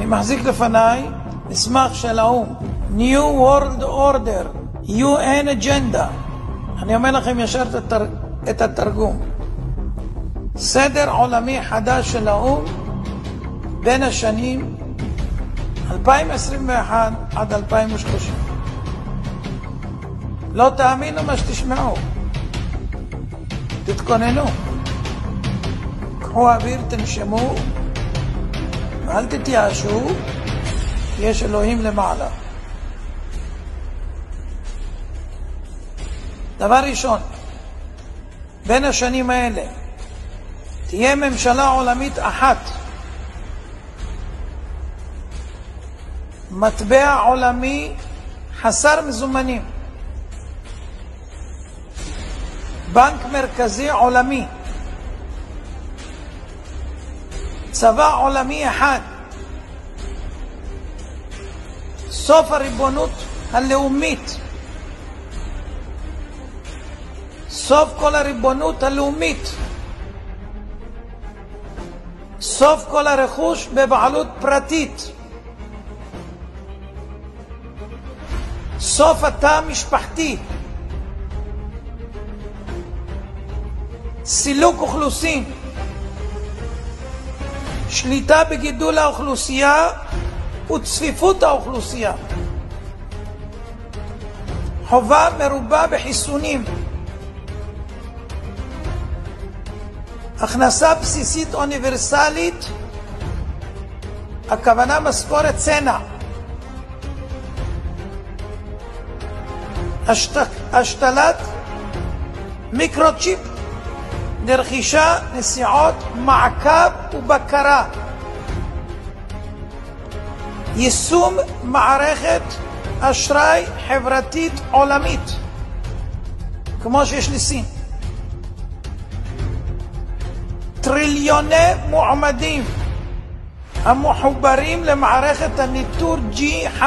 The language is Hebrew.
אני מחזיק לפניי מסמך של האו"ם, New World Order, UN Agenda. אני אומר לכם ישר את התרגום. סדר עולמי חדש של האו"ם בין השנים 2021 עד 2030. לא תאמינו מה שתשמעו. תתכוננו. קחו אוויר, תנשמו, ואל תתייאשו, יש אלוהים למעלה. דבר ראשון, בין השנים האלה תהיה ממשלה עולמית אחת, מטבע עולמי חסר מזומנים, בנק מרכזי עולמי, צבא עולמי אחד, סוף הריבונות הלאומית, סוף כל הריבונות הלאומית, סוף כל הרכוש בבעלות פרטית, סוף התא המשפחתי, סילוק אוכלוסין, שליטה בגידול האוכלוסייה וצפיפות האוכלוסייה, חובה מרובה בחיסונים, הכנסה בסיסית אוניברסלית, הכוונה משכורת צנע, השתלת מיקרוצ'יפ לרכישה, נסיעות, מעקב ובקרה, יישום מערכת אשראי חברתית עולמית כמו שיש לסין, טריליוני מועמדים המחוברים למערכת הניטור G5,